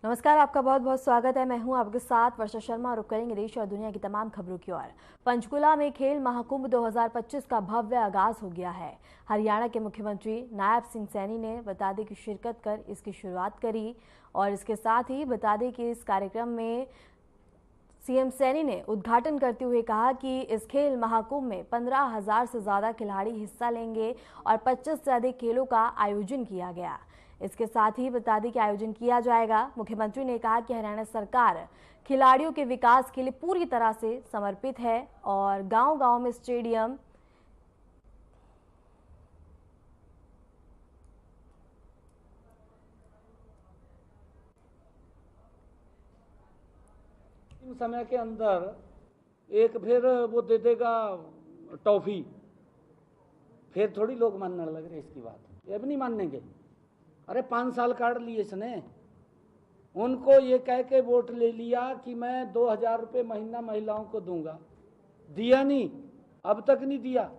नमस्कार, आपका बहुत बहुत स्वागत है। मैं हूं आपके साथ वर्षा शर्मा। रुक करेंगे देश और दुनिया की तमाम खबरों की ओर। पंचकुला में खेल महाकुंभ 2025 का भव्य आगाज हो गया है। हरियाणा के मुख्यमंत्री नायब सिंह सैनी ने बता दें कि शिरकत कर इसकी शुरुआत करी और इसके साथ ही बता दें कि इस कार्यक्रम में सीएम सैनी ने उद्घाटन करते हुए कहा कि इस खेल महाकुंभ में 15,000 से ज्यादा खिलाड़ी हिस्सा लेंगे और 25 से अधिक खेलों का आयोजन किया गया। इसके साथ ही बता दें कि आयोजन किया जाएगा। मुख्यमंत्री ने कहा कि हरियाणा सरकार खिलाड़ियों के विकास के लिए पूरी तरह से समर्पित है और गांव-गांव में स्टेडियम समय के अंदर एक फिर वो दे देगा टॉफी, फिर थोड़ी लोग मानने लग रहे इसकी बात। ये भी नहीं मानेंगे। अरे 5 साल काट लिए इसने। उनको ये कह के वोट ले लिया कि मैं 2,000 रुपये महीना महिलाओं को दूंगा, दिया नहीं, अब तक नहीं दिया।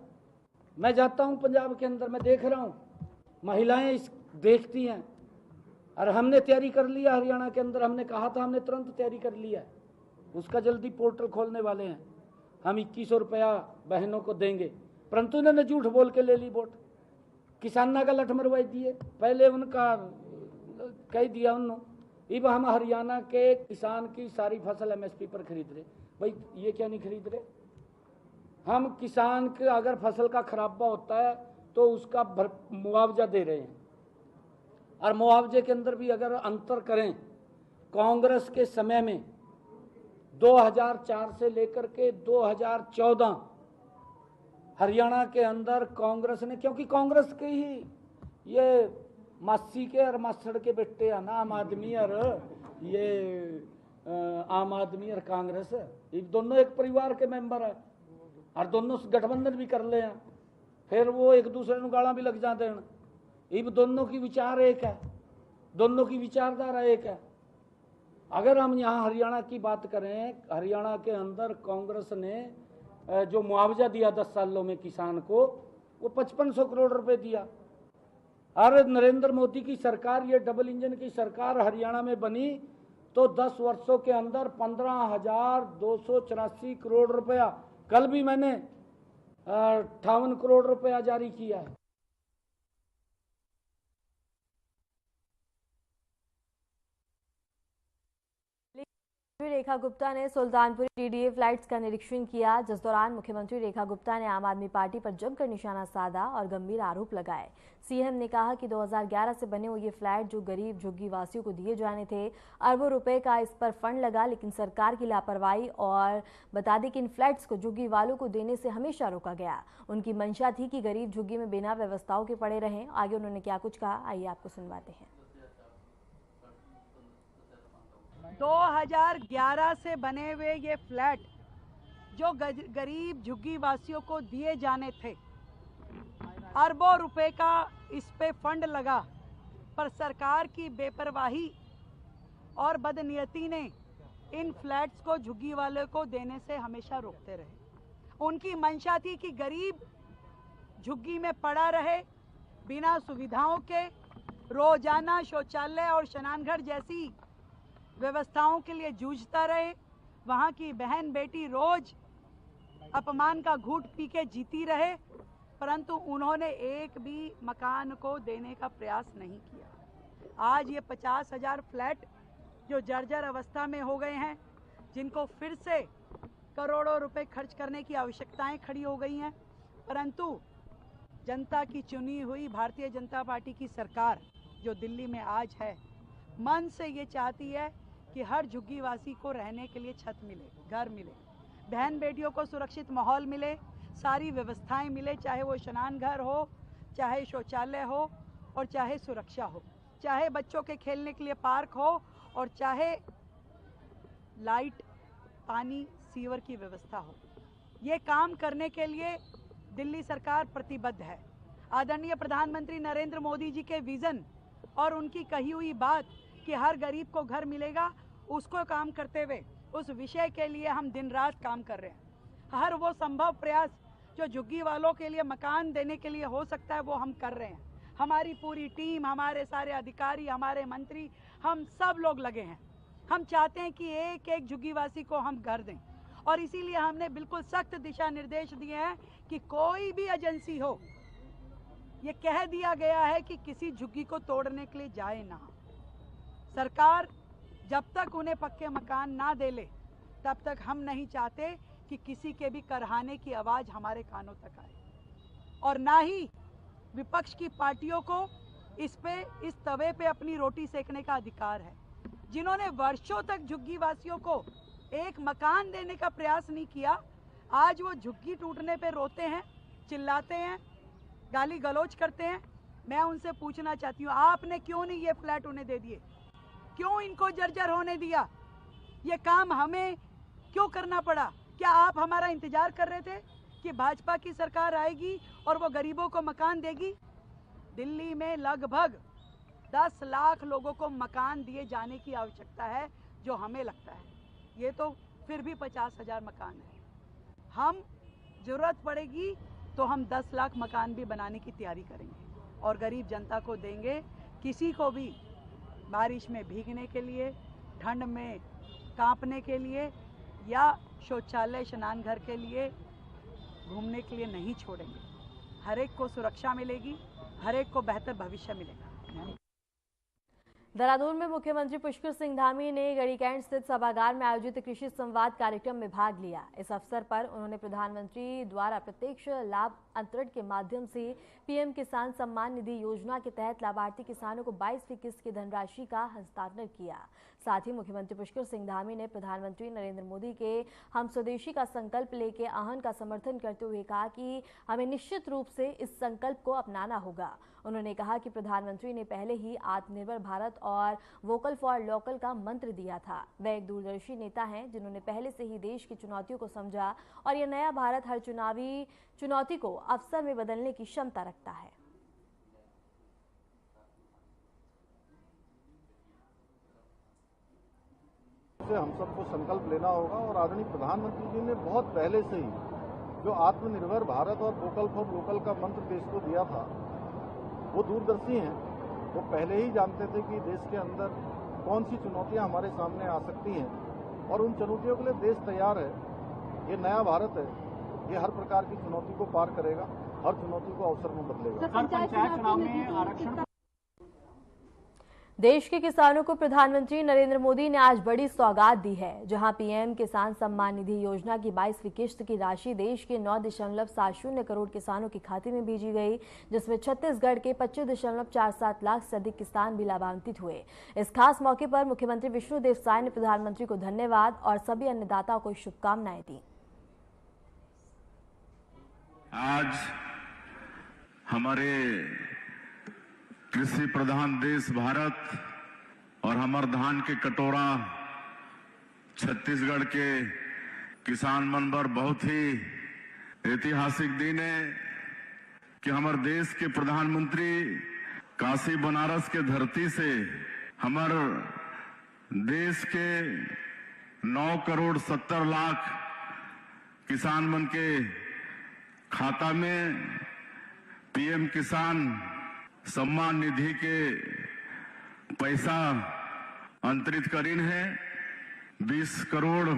मैं जाता हूँ पंजाब के अंदर, मैं देख रहा हूँ महिलाएं देखती हैं। और हमने तैयारी कर लिया हरियाणा के अंदर, हमने कहा था, हमने तुरंत तैयारी कर लिया। उसका जल्दी पोर्टल खोलने वाले हैं। हम 2100 रुपया बहनों को देंगे, परंतु इन्होंने झूठ बोल के ले ली वोट। किसाना का लठ मरवाई दिए, पहले उनका कह दिया उन्होंने। अब हम हरियाणा के किसान की सारी फसल एमएसपी पर खरीद रहे। भाई ये क्या नहीं खरीद रहे? हम किसान के अगर फसल का खराबा होता है तो उसका मुआवजा दे रहे हैं। और मुआवजे के अंदर भी अगर अंतर करें, कांग्रेस के समय में 2004 से लेकर के 2014 हरियाणा के अंदर कांग्रेस ने, क्योंकि कांग्रेस के ही ये मासी के और मासड़ के बेटे है ना, आम आदमी और ये आम आदमी और कांग्रेस, ये दोनों एक परिवार के मेंबर है और दोनों गठबंधन भी कर ले हैं। फिर वो एक दूसरे को गाला भी लग जाते हैं। ये दोनों की विचार एक है, दोनों की विचारधारा एक है। अगर हम यहाँ हरियाणा की बात करें, हरियाणा के अंदर कांग्रेस ने जो मुआवजा दिया 10 सालों में किसान को, वो 5500 करोड़ रुपए दिया। और नरेंद्र मोदी की सरकार, ये डबल इंजन की सरकार हरियाणा में बनी तो 10 वर्षों के अंदर 15,284 करोड़ रुपया, कल भी मैंने 58 करोड़ रुपया जारी किया है। रेखा गुप्ता ने सुल्तानपुरी डीडीए फ्लाइट्स का निरीक्षण किया, जिस दौरान मुख्यमंत्री रेखा गुप्ता ने आम आदमी पार्टी पर जमकर निशाना साधा और गंभीर आरोप लगाए। सीएम ने कहा कि 2011 से बने हुए ये फ्लैट जो गरीब झुग्गी वासियों को दिए जाने थे, अरबों रुपए का इस पर फंड लगा, लेकिन सरकार की लापरवाही और बता दें कि इन फ्लैट्स को झुग्गी वालों को देने से हमेशा रोका गया। उनकी मंशा थी कि गरीब झुग्गी में बिना व्यवस्थाओं के पड़े रहें। आगे उन्होंने क्या कुछ कहा, आइए आपको सुनवाते हैं। 2011 से बने हुए ये फ्लैट जो गरीब झुग्गी वासियों को दिए जाने थे, अरबों रुपए का इस पे फंड लगा, पर सरकार की बेपरवाही और बदनीयती ने इन फ्लैट्स को झुग्गी वालों को देने से हमेशा रोकते रहे। उनकी मंशा थी कि गरीब झुग्गी में पड़ा रहे, बिना सुविधाओं के, रोजाना शौचालय और स्नानघर जैसी व्यवस्थाओं के लिए जूझता रहे। वहाँ की बहन बेटी रोज अपमान का घूंट पी के जीती रहे, परंतु उन्होंने एक भी मकान को देने का प्रयास नहीं किया। आज ये 50,000 फ्लैट जो जर्जर अवस्था में हो गए हैं, जिनको फिर से करोड़ों रुपए खर्च करने की आवश्यकताएं खड़ी हो गई हैं, परंतु जनता की चुनी हुई भारतीय जनता पार्टी की सरकार जो दिल्ली में आज है, मन से ये चाहती है कि हर झुग्गीवासी को रहने के लिए छत मिले, घर मिले, बहन बेटियों को सुरक्षित माहौल मिले, सारी व्यवस्थाएं मिले, चाहे वो स्नान घर हो, चाहे शौचालय हो और चाहे सुरक्षा हो, चाहे बच्चों के खेलने के लिए पार्क हो और चाहे लाइट, पानी, सीवर की व्यवस्था हो। ये काम करने के लिए दिल्ली सरकार प्रतिबद्ध है। आदरणीय प्रधानमंत्री नरेंद्र मोदी जी के विजन और उनकी कही हुई बात कि हर गरीब को घर मिलेगा, उसको काम करते हुए उस विषय के लिए हम दिन रात काम कर रहे हैं। हर वो संभव प्रयास जो झुग्गी वालों के लिए मकान देने के लिए हो सकता है वो हम कर रहे हैं। हमारी पूरी टीम, हमारे सारे अधिकारी, हमारे मंत्री, हम सब लोग लगे हैं। हम चाहते हैं कि एक एक झुग्गीवासी को हम घर दें और इसीलिए हमने बिल्कुल सख्त दिशा निर्देश दिए हैं कि कोई भी एजेंसी हो, ये कह दिया गया है कि किसी झुग्गी को तोड़ने के लिए जाए ना। सरकार जब तक उन्हें पक्के मकान ना दे ले तब तक हम नहीं चाहते कि किसी के भी करहाने की आवाज़ हमारे कानों तक आए, और ना ही विपक्ष की पार्टियों को इस तवे पे अपनी रोटी सेकने का अधिकार है। जिन्होंने वर्षों तक झुग्गी वासियों को एक मकान देने का प्रयास नहीं किया, आज वो झुग्गी टूटने पे रोते हैं, चिल्लाते हैं, गाली गलौज करते हैं। मैं उनसे पूछना चाहती हूँ, आपने क्यों नहीं ये फ्लैट उन्हें दे दिए? क्यों इनको जर्जर होने दिया? ये काम हमें क्यों करना पड़ा? क्या आप हमारा इंतजार कर रहे थे कि भाजपा की सरकार आएगी और वो गरीबों को मकान देगी? दिल्ली में लगभग 10 लाख लोगों को मकान दिए जाने की आवश्यकता है, जो हमें लगता है ये तो फिर भी 50,000 मकान है। हम जरूरत पड़ेगी तो हम 10 लाख मकान भी बनाने की तैयारी करेंगे और गरीब जनता को देंगे। किसी को भी बारिश में भीगने के लिए, ठंड में कांपने के लिए या शौचालय स्नान घर के लिए घूमने के लिए नहीं छोड़ेंगे। हर एक को सुरक्षा मिलेगी, हर एक को बेहतर भविष्य मिलेगा। देहरादून में मुख्यमंत्री पुष्कर सिंह धामी ने गढ़ीकैंट स्थित सभागार में आयोजित कृषि संवाद कार्यक्रम में भाग लिया। इस अवसर पर उन्होंने प्रधानमंत्री द्वारा प्रत्यक्ष लाभ अंतरण के माध्यम से पीएम किसान सम्मान निधि योजना के तहत लाभार्थी किसानों को 22वीं किस्त की धनराशि का हस्तांतरण किया। साथ ही मुख्यमंत्री पुष्कर सिंह धामी ने प्रधानमंत्री नरेंद्र मोदी के हम स्वदेशी का संकल्प लेके आहन का समर्थन करते हुए कहा कि हमें निश्चित रूप से इस संकल्प को अपनाना होगा। उन्होंने कहा कि प्रधानमंत्री ने पहले ही आत्मनिर्भर भारत और वोकल फॉर लोकल का मंत्र दिया था। वे एक दूरदर्शी नेता हैं जिन्होंने पहले से ही देश की चुनौतियों को समझा और यह नया भारत हर चुनावी चुनौती को अवसर में बदलने की क्षमता रखता है। हम सबको संकल्प लेना होगा और आदरणीय प्रधानमंत्री जी ने बहुत पहले से ही जो आत्मनिर्भर भारत और वोकल फॉर लोकल का मंत्र देश को दिया था, वो दूरदर्शी हैं। वो पहले ही जानते थे कि देश के अंदर कौन सी चुनौतियां हमारे सामने आ सकती हैं और उन चुनौतियों के लिए देश तैयार है। ये नया भारत है, ये हर प्रकार की चुनौती को पार करेगा, हर चुनौती को अवसर में बदलेगा। पंचायत चुनाव में आरक्षण। देश के किसानों को प्रधानमंत्री नरेंद्र मोदी ने आज बड़ी सौगात दी है, जहां पीएम किसान सम्मान निधि योजना की 22वीं किस्त की राशि देश के 9.70 करोड़ किसानों के खाते में भेजी गई, जिसमें छत्तीसगढ़ के 25.47 लाख से अधिक किसान भी लाभान्वित हुए। इस खास मौके पर मुख्यमंत्री विष्णुदेव साय ने प्रधानमंत्री को धन्यवाद और सभी अन्नदाताओं को शुभकामनाएं दी। आज हमारे कृषि प्रधान देश भारत और हमर धान के कटोरा छत्तीसगढ़ के किसान मन बर बहुत ही ऐतिहासिक दिन है कि हमारे देश के प्रधानमंत्री काशी बनारस के धरती से हमारे देश के 9.70 करोड़ किसान मन के खाता में पीएम किसान सम्मान निधि के पैसा अंतरित करीन है। 20.5 करोड़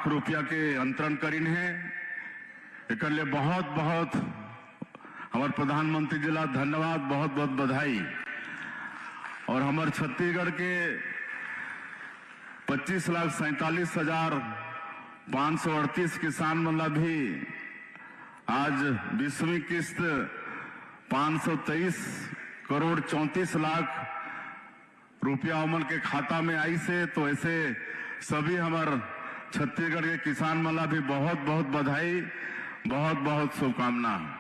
रुपया के अंतरण करीन है। एक लिए बहुत बहुत हमारे प्रधानमंत्री जी ला धन्यवाद, बहुत बहुत बधाई। और हमारे छत्तीसगढ़ के 25,47,538 किसान मन भी आज 20वीं किस्त 523.34 करोड़ रुपया उमन के खाता में आई से। तो ऐसे सभी हमारे छत्तीसगढ़ के किसान मला भी बहुत बहुत बधाई, बहुत बहुत शुभकामना।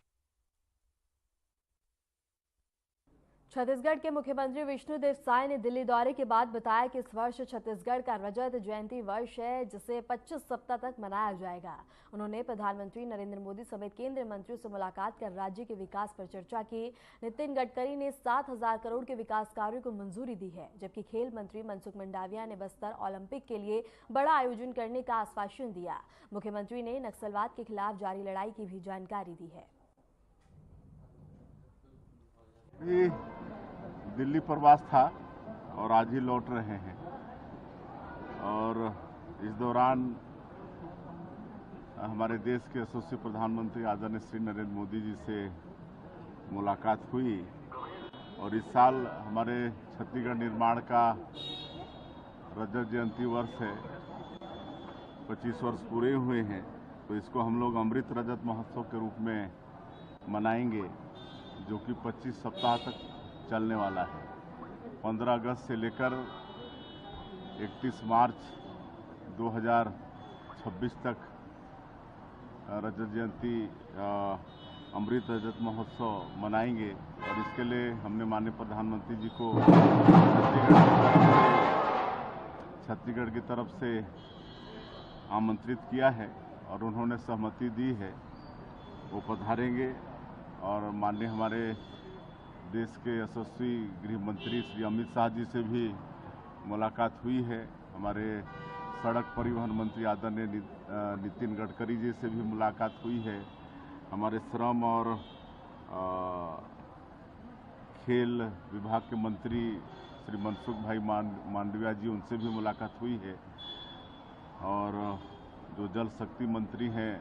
छत्तीसगढ़ के मुख्यमंत्री विष्णुदेव साय ने दिल्ली दौरे के बाद बताया कि इस वर्ष छत्तीसगढ़ का रजत जयंती वर्ष है, जिसे 25 सप्ताह तक मनाया जाएगा। उन्होंने प्रधानमंत्री नरेंद्र मोदी समेत केंद्रीय मंत्रियों से मुलाकात कर राज्य के विकास पर चर्चा की। नितिन गडकरी ने 7,000 करोड़ के विकास कार्यों को मंजूरी दी है, जबकि खेल मंत्री मनसुख मंडाविया ने बस्तर ओलंपिक के लिए बड़ा आयोजन करने का आश्वासन दिया। मुख्यमंत्री ने नक्सलवाद के खिलाफ जारी लड़ाई की भी जानकारी दी है। ये दिल्ली प्रवास था और आज ही लौट रहे हैं और इस दौरान हमारे देश के यशस्वी प्रधानमंत्री आदरणीय श्री नरेंद्र मोदी जी से मुलाकात हुई और इस साल हमारे छत्तीसगढ़ निर्माण का रजत जयंती वर्ष है। 25 वर्ष पूरे हुए हैं, तो इसको हम लोग अमृत रजत महोत्सव के रूप में मनाएंगे, जो कि 25 सप्ताह तक चलने वाला है। 15 अगस्त से लेकर 31 मार्च 2026 तक रजत जयंती अमृत रजत महोत्सव मनाएंगे और इसके लिए हमने माननीय प्रधानमंत्री जी को छत्तीसगढ़ की तरफ से आमंत्रित किया है और उन्होंने सहमति दी है। वो पधारेंगे और माननीय हमारे देश के यशस्वी गृह मंत्री श्री अमित शाह जी से भी मुलाकात हुई है। हमारे सड़क परिवहन मंत्री आदरणीय नितिन गडकरी जी से भी मुलाकात हुई है। हमारे श्रम और खेल विभाग के मंत्री श्री मनसुख भाई मांडविया जी, उनसे भी मुलाकात हुई है और जो जल शक्ति मंत्री हैं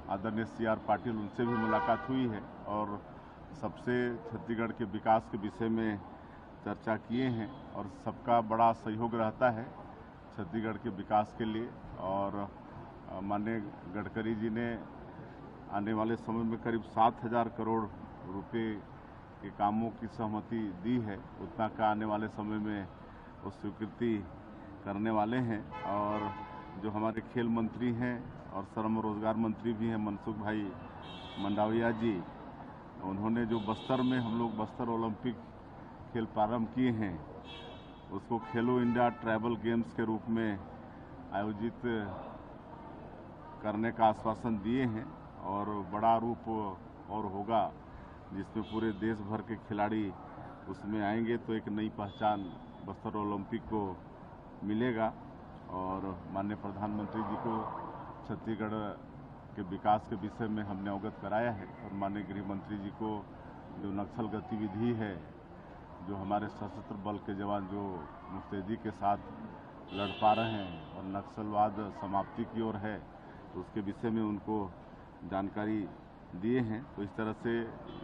आदरणीय CR पाटिल, उनसे भी मुलाकात हुई है और सबसे छत्तीसगढ़ के विकास के विषय में चर्चा किए हैं और सबका बड़ा सहयोग रहता है छत्तीसगढ़ के विकास के लिए। और माननीय गडकरी जी ने आने वाले समय में करीब 7,000 करोड़ रुपए के कामों की सहमति दी है। उतना का आने वाले समय में वो स्वीकृति करने वाले हैं। और जो हमारे खेल मंत्री हैं और श्रम रोजगार मंत्री भी हैं मनसुख भाई मंडाविया जी, उन्होंने जो बस्तर में हम लोग बस्तर ओलंपिक खेल प्रारंभ किए हैं, उसको खेलो इंडिया ट्राइबल गेम्स के रूप में आयोजित करने का आश्वासन दिए हैं और बड़ा रूप और होगा, जिसमें पूरे देश भर के खिलाड़ी उसमें आएंगे तो एक नई पहचान बस्तर ओलंपिक को मिलेगा। और माननीय प्रधानमंत्री जी को छत्तीसगढ़ के विकास के विषय में हमने अवगत कराया है और माननीय गृह मंत्री जी को जो नक्सल गतिविधि है, जो हमारे सशस्त्र बल के जवान जो मुस्तैदी के साथ लड़ पा रहे हैं और नक्सलवाद समाप्ति की ओर है, तो उसके विषय में उनको जानकारी दिए हैं। तो इस तरह से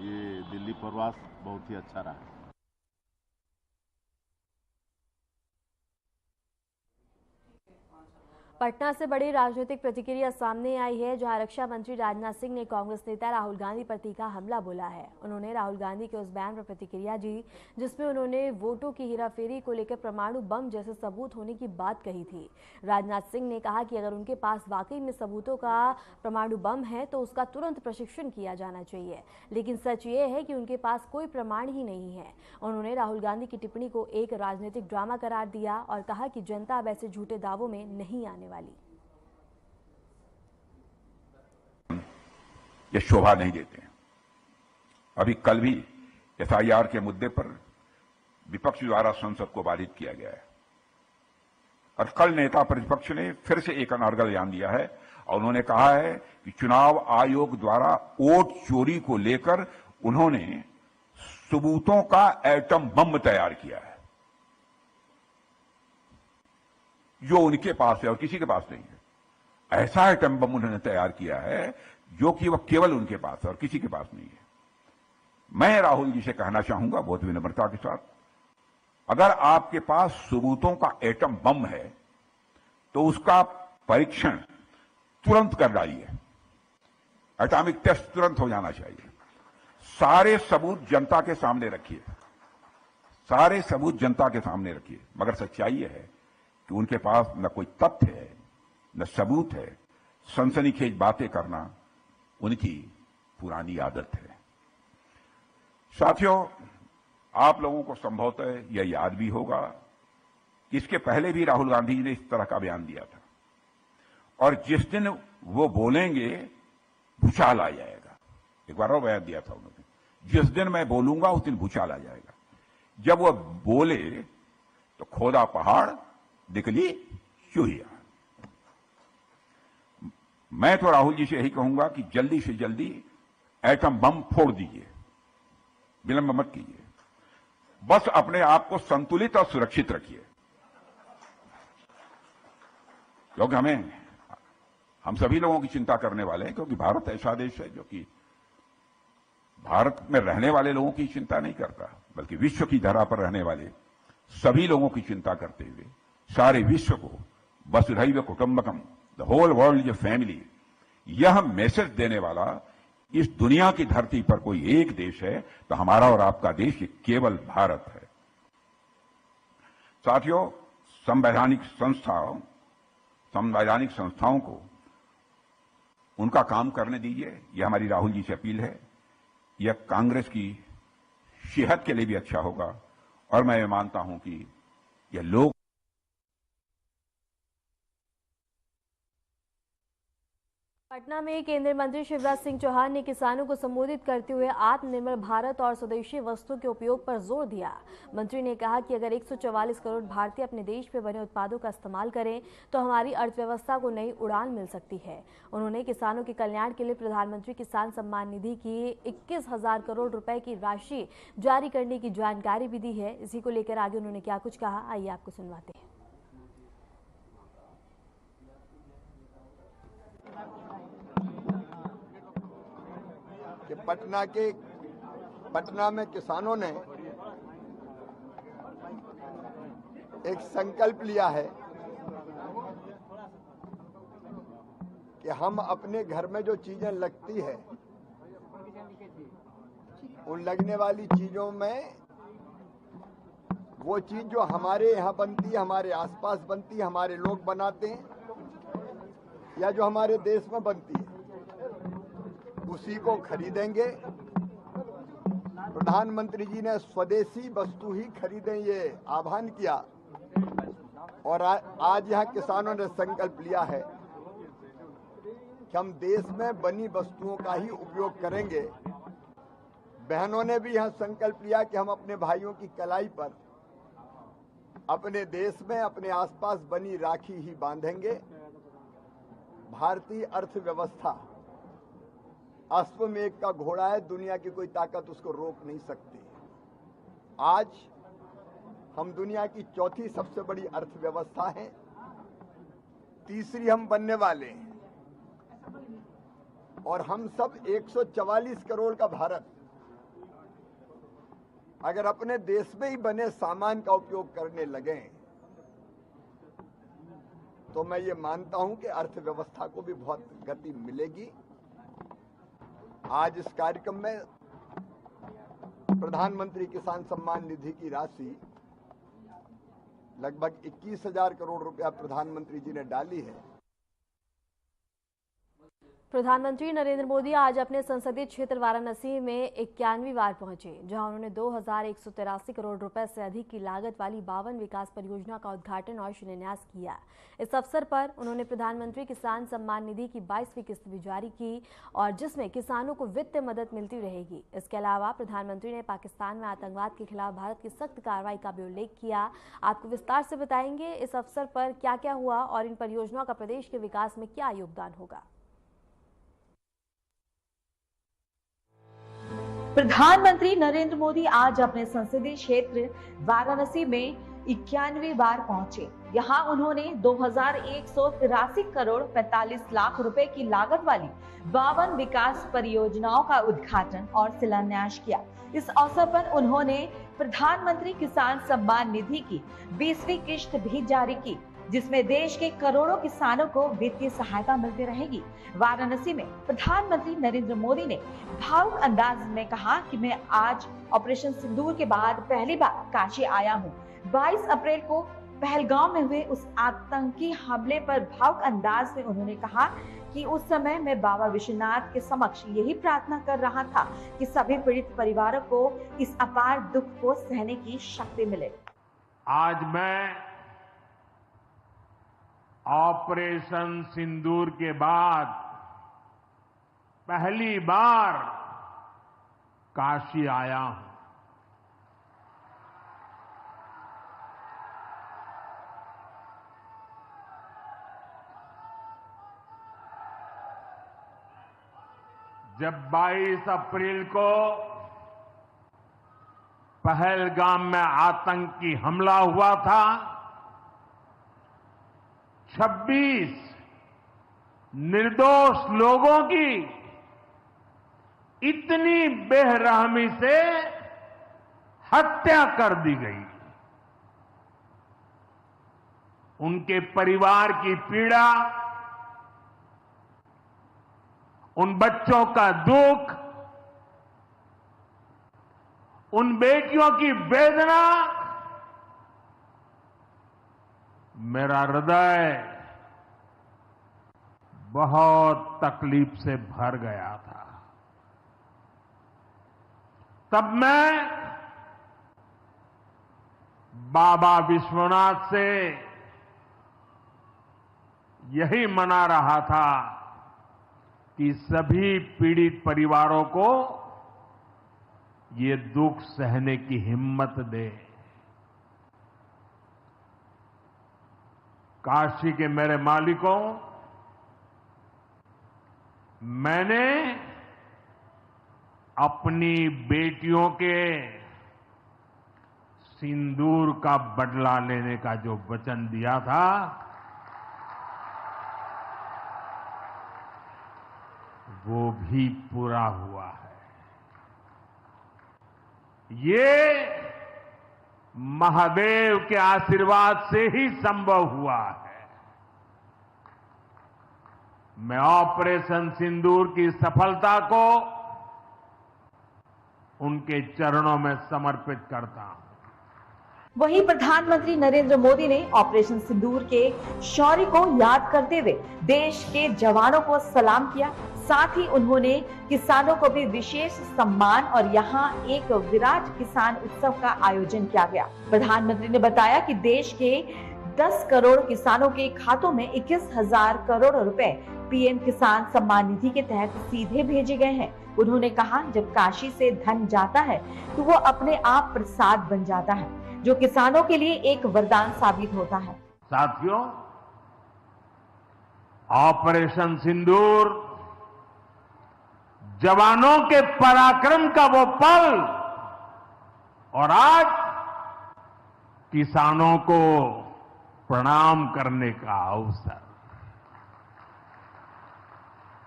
ये दिल्ली प्रवास बहुत ही अच्छा रहा है। पटना से बड़ी राजनीतिक प्रतिक्रिया सामने आई है, जहां रक्षा मंत्री राजनाथ सिंह ने कांग्रेस नेता राहुल गांधी पर तीखा हमला बोला है। उन्होंने राहुल गांधी के उस बयान पर प्रतिक्रिया दी जिसमें उन्होंने वोटों की हेराफेरी को लेकर परमाणु बम जैसे सबूत होने की बात कही थी। राजनाथ सिंह ने कहा कि अगर उनके पास वाकई में सबूतों का परमाणु बम है तो उसका तुरंत प्रशिक्षण किया जाना चाहिए, लेकिन सच ये है कि उनके पास कोई प्रमाण ही नहीं है। उन्होंने राहुल गांधी की टिप्पणी को एक राजनीतिक ड्रामा करार दिया और कहा कि जनता अब ऐसे झूठे दावों में नहीं आने वाली। ये शोभा नहीं देते हैं। अभी कल भी FIR के मुद्दे पर विपक्ष द्वारा संसद को बाधित किया गया है और कल नेता प्रतिपक्ष ने फिर से एक अनर्गल बयान दिया है और उन्होंने कहा है कि चुनाव आयोग द्वारा वोट चोरी को लेकर उन्होंने सबूतों का एटम बम तैयार किया है, जो उनके पास है और किसी के पास नहीं है। ऐसा एटम बम उन्होंने तैयार किया है जो कि वह केवल उनके पास है और किसी के पास नहीं है। मैं राहुल जी से कहना चाहूंगा बहुत विनम्रता के साथ, अगर आपके पास सबूतों का एटम बम है तो उसका परीक्षण तुरंत कर डालिए। एटॉमिक टेस्ट तुरंत हो जाना चाहिए। सारे सबूत जनता के सामने रखिए, सारे सबूत जनता के सामने रखिए। मगर सच्चाई यह है कि उनके पास न कोई तथ्य है न सबूत है। सनसनीखेज बातें करना उनकी पुरानी आदत है। साथियों, आप लोगों को संभवतः यह याद भी होगा कि इसके पहले भी राहुल गांधी जी ने इस तरह का बयान दिया था और जिस दिन वो बोलेंगे भूचाल आ जाएगा। एक बार और बयान दिया था उन्होंने, जिस दिन मैं बोलूंगा उस दिन भूचाल आ जाएगा। जब वह बोले तो खोदा पहाड़ निकली चूहिया। मैं तो राहुल जी से यही कहूंगा कि जल्दी से जल्दी एटम बम फोड़ दीजिए, विलंब मत कीजिए। बस अपने आप को संतुलित और सुरक्षित रखिए, क्योंकि हम सभी लोगों की चिंता करने वाले हैं, क्योंकि भारत ऐसा देश है जो कि भारत में रहने वाले लोगों की चिंता नहीं करता, बल्कि विश्व की धरा पर रहने वाले सभी लोगों की चिंता करते हुए सारे विश्व को वसुधैव कुटुंबकम, the whole world is a family, यह मैसेज देने वाला इस दुनिया की धरती पर कोई एक देश है तो हमारा और आपका देश ये केवल भारत है। साथियों, संवैधानिक संस्थाओं को उनका काम करने दीजिए, यह हमारी राहुल जी से अपील है। यह कांग्रेस की सेहत के लिए भी अच्छा होगा और मैं ये मानता हूं कि यह लोग पटना में केंद्रीय मंत्री शिवराज सिंह चौहान ने किसानों को संबोधित करते हुए आत्मनिर्भर भारत और स्वदेशी वस्तुओं के उपयोग पर जोर दिया। मंत्री ने कहा कि अगर 144 करोड़ भारतीय अपने देश में बने उत्पादों का इस्तेमाल करें तो हमारी अर्थव्यवस्था को नई उड़ान मिल सकती है। उन्होंने किसानों के कल्याण के लिए प्रधानमंत्री किसान सम्मान निधि की 21,000 करोड़ रुपए की राशि जारी करने की जानकारी भी दी है। इसी को लेकर आगे उन्होंने क्या कुछ कहा, आइए आपको सुनवाते हैं। कि पटना में किसानों ने एक संकल्प लिया है कि हम अपने घर में जो चीजें लगती है उन लगने वाली चीजों में वो चीज जो हमारे यहाँ बनती है, हमारे आसपास बनती है, हमारे लोग बनाते हैं या जो हमारे देश में बनती है, उसी को खरीदेंगे। प्रधानमंत्री जी ने स्वदेशी वस्तु ही खरीदें ये आह्वान किया और आज यहाँ किसानों ने संकल्प लिया है कि हम देश में बनी वस्तुओं का ही उपयोग करेंगे। बहनों ने भी यहाँ संकल्प लिया कि हम अपने भाइयों की कलाई पर अपने देश में अपने आसपास बनी राखी ही बांधेंगे। भारतीय अर्थव्यवस्था अश्वमेघ का घोड़ा है, दुनिया की कोई ताकत उसको रोक नहीं सकती। आज हम दुनिया की चौथी सबसे बड़ी अर्थव्यवस्था है, तीसरी हम बनने वाले हैं और हम सब 144 करोड़ का भारत अगर अपने देश में ही बने सामान का उपयोग करने लगे तो मैं ये मानता हूं कि अर्थव्यवस्था को भी बहुत गति मिलेगी। आज इस कार्यक्रम में प्रधानमंत्री किसान सम्मान निधि की राशि लगभग 21,000 करोड़ रुपया प्रधानमंत्री जी ने डाली है। प्रधानमंत्री नरेंद्र मोदी आज अपने संसदीय क्षेत्र वाराणसी में 91वीं बार पहुंचे, जहां उन्होंने 2,183 करोड़ रुपए से अधिक की लागत वाली 52 विकास परियोजना का उद्घाटन और शिलान्यास किया। इस अवसर पर उन्होंने प्रधानमंत्री किसान सम्मान निधि की 22वीं किस्त भी जारी की और जिसमें किसानों को वित्तीय मदद मिलती रहेगी। इसके अलावा प्रधानमंत्री ने पाकिस्तान में आतंकवाद के खिलाफ भारत की सख्त कार्रवाई का भी उल्लेख किया। आपको विस्तार से बताएंगे इस अवसर पर क्या क्या हुआ और इन परियोजनाओं का प्रदेश के विकास में क्या योगदान होगा। प्रधानमंत्री नरेंद्र मोदी आज अपने संसदीय क्षेत्र वाराणसी में 91वीं बार पहुंचे। यहां उन्होंने 2,183 करोड़ 45 लाख रुपए की लागत वाली 52 विकास परियोजनाओं का उद्घाटन और शिलान्यास किया। इस अवसर पर उन्होंने प्रधानमंत्री किसान सम्मान निधि की 20वीं किस्त भी जारी की, जिसमें देश के करोड़ों किसानों को वित्तीय सहायता मिलती रहेगी। वाराणसी में प्रधानमंत्री नरेंद्र मोदी ने भावुक अंदाज में कहा कि मैं आज ऑपरेशन सिंदूर के बाद पहली बार काशी आया हूं। 22 अप्रैल को पहलगांव में हुए उस आतंकी हमले पर भावुक अंदाज में उन्होंने कहा कि उस समय मैं बाबा विश्वनाथ के समक्ष यही प्रार्थना कर रहा था कि सभी पीड़ित परिवारों को इस अपार दुख को सहने की शक्ति मिले। आज मैं ऑपरेशन सिंदूर के बाद पहली बार काशी आया हूं। जब 22 अप्रैल को पहलगाम में आतंकी हमला हुआ था, 26 निर्दोष लोगों की इतनी बेरहमी से हत्या कर दी गई। उनके परिवार की पीड़ा, उन बच्चों का दुख, उन बेटियों की वेदना, मेरा हृदय बहुत तकलीफ से भर गया था। तब मैं बाबा विश्वनाथ से यही मना रहा था कि सभी पीड़ित परिवारों को ये दुख सहने की हिम्मत दे। काशी के मेरे मालिकों, मैंने अपनी बेटियों के सिंदूर का बदला लेने का जो वचन दिया था, वो भी पूरा हुआ है। ये महादेव के आशीर्वाद से ही संभव हुआ है। मैं ऑपरेशन सिंदूर की सफलता को उनके चरणों में समर्पित करता हूं। वहीं प्रधानमंत्री नरेंद्र मोदी ने ऑपरेशन सिंदूर के शौर्य को याद करते हुए देश के जवानों को सलाम किया। साथ ही उन्होंने किसानों को भी विशेष सम्मान और यहाँ एक विराट किसान उत्सव का आयोजन किया गया। प्रधानमंत्री ने बताया कि देश के 10 करोड़ किसानों के खातों में 21,000 करोड़ रुपए पीएम किसान सम्मान निधि के तहत सीधे भेजे गए हैं। उन्होंने कहा, जब काशी से धन जाता है तो वो अपने आप प्रसाद बन जाता है, जो किसानों के लिए एक वरदान साबित होता है। साथियों, ऑपरेशन सिंदूर जवानों के पराक्रम का वो पल, और आज किसानों को प्रणाम करने का अवसर।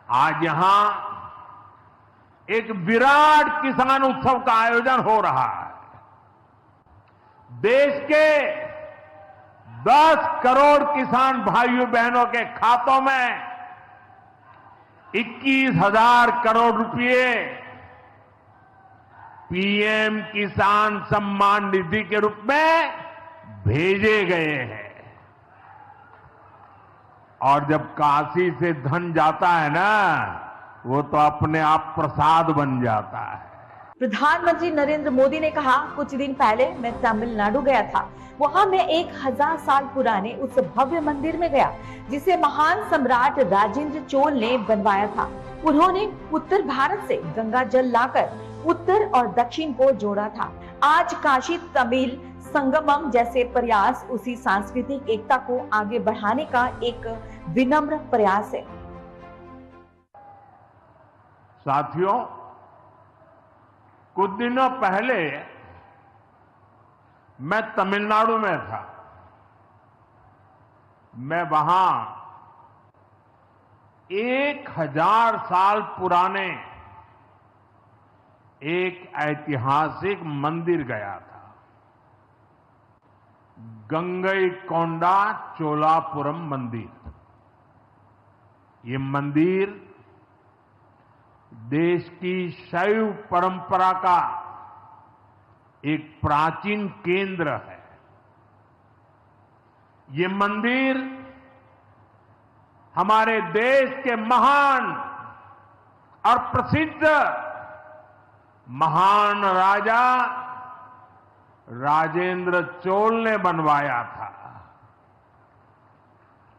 आज यहां एक विराट किसान उत्सव का आयोजन हो रहा है। देश के 10 करोड़ किसान भाइयों बहनों के खातों में 21,000 करोड़ रुपए पीएम किसान सम्मान निधि के रूप में भेजे गए हैं। और जब काशी से धन जाता है ना, वो तो अपने आप प्रसाद बन जाता है। प्रधानमंत्री नरेंद्र मोदी ने कहा, कुछ दिन पहले मैं तमिलनाडु गया था। वहां मैं 1000 साल पुराने उस भव्य मंदिर में गया जिसे महान सम्राट राजेंद्र चोल ने बनवाया था। उन्होंने उत्तर भारत से गंगा जल लाकर उत्तर और दक्षिण को जोड़ा था। आज काशी तमिल संगमम जैसे प्रयास उसी सांस्कृतिक एकता को आगे बढ़ाने का एक विनम्र प्रयास है। साथियों, कुछ दिनों पहले मैं तमिलनाडु में था। मैं वहां 1000 साल पुराने एक ऐतिहासिक मंदिर गया था, गंगईकोंडा चोलापुरम मंदिर। ये मंदिर देश की शैव परंपरा का एक प्राचीन केंद्र है। ये मंदिर हमारे देश के महान और प्रसिद्ध महान राजा राजेंद्र चोल ने बनवाया था।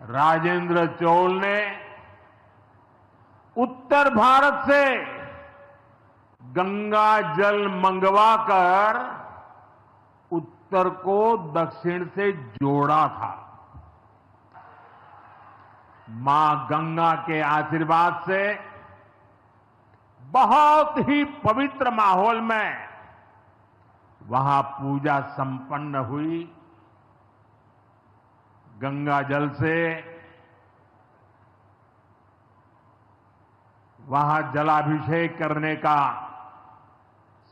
राजेंद्र चोल ने उत्तर भारत से गंगा जल मंगवाकर उत्तर को दक्षिण से जोड़ा था। मां गंगा के आशीर्वाद से बहुत ही पवित्र माहौल में वहां पूजा संपन्न हुई, गंगा जल से वहां जलाभिषेक करने का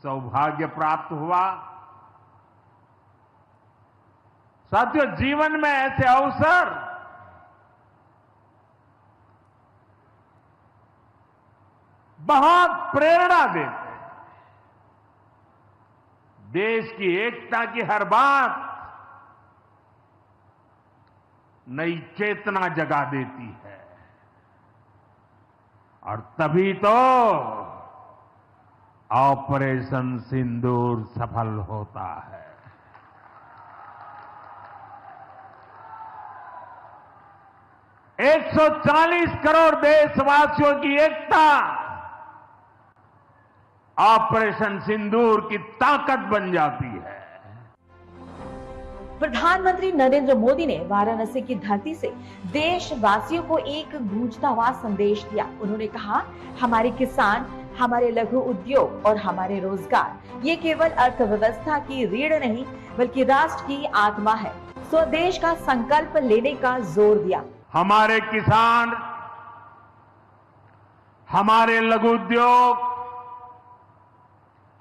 सौभाग्य प्राप्त हुआ। साथियों, जीवन में ऐसे अवसर बहुत प्रेरणा देते हैं। देश की एकता की हर बात नई चेतना जगा देती है और तभी तो ऑपरेशन सिंदूर सफल होता है। एक 140 करोड़ देशवासियों की एकता ऑपरेशन सिंदूर की ताकत बन जाती है। प्रधानमंत्री नरेंद्र मोदी ने वाराणसी की धरती से देशवासियों को एक गूंजता हुआ संदेश दिया। उन्होंने कहा, हमारे किसान, हमारे लघु उद्योग और हमारे रोजगार ये केवल अर्थव्यवस्था की रीढ़ नहीं बल्कि राष्ट्र की आत्मा है। स्वदेश का संकल्प लेने का जोर दिया। हमारे किसान, हमारे लघु उद्योग,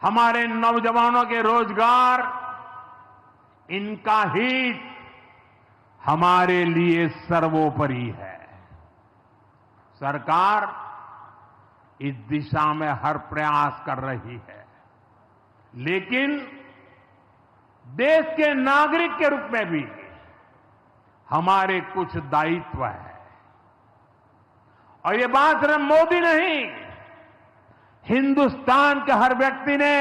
हमारे नौजवानों के रोजगार, इनका हित हमारे लिए सर्वोपरि है। सरकार इस दिशा में हर प्रयास कर रही है, लेकिन देश के नागरिक के रूप में भी हमारे कुछ दायित्व है। और ये बात सिर्फ मोदी नहीं, हिंदुस्तान के हर व्यक्ति ने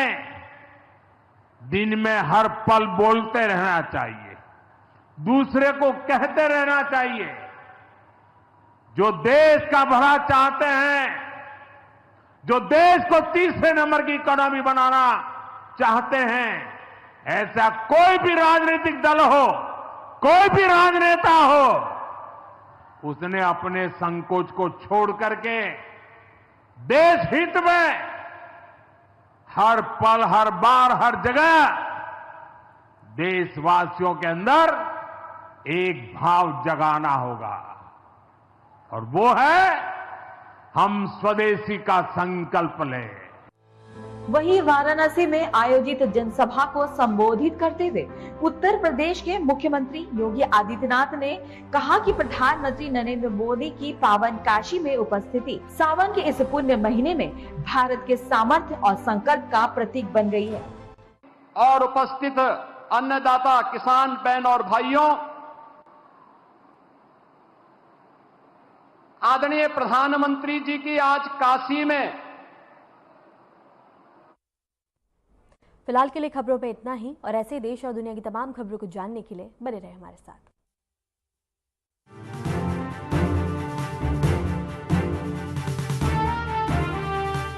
दिन में हर पल बोलते रहना चाहिए, दूसरे को कहते रहना चाहिए। जो देश का भला चाहते हैं, जो देश को तीसरे नंबर की इकोनॉमी बनाना चाहते हैं, ऐसा कोई भी राजनीतिक दल हो, कोई भी राजनेता हो, उसने अपने संकोच को छोड़ करके देश हित में हर पल, हर बार, हर जगह देशवासियों के अंदर एक भाव जगाना होगा और वो है हम स्वदेशी का संकल्प लें। वहीं वाराणसी में आयोजित जनसभा को संबोधित करते हुए उत्तर प्रदेश के मुख्यमंत्री योगी आदित्यनाथ ने कहा कि प्रधानमंत्री नरेंद्र मोदी की पावन काशी में उपस्थिति सावन के इस पुण्य महीने में भारत के सामर्थ्य और संकल्प का प्रतीक बन गई है। और उपस्थित अन्नदाता किसान बहन और भाइयों, आदरणीय प्रधानमंत्री जी की आज काशी में। फिलहाल के लिए खबरों में इतना ही और ऐसे देश और दुनिया की तमाम खबरों को जानने के लिए बने रहे हमारे साथ।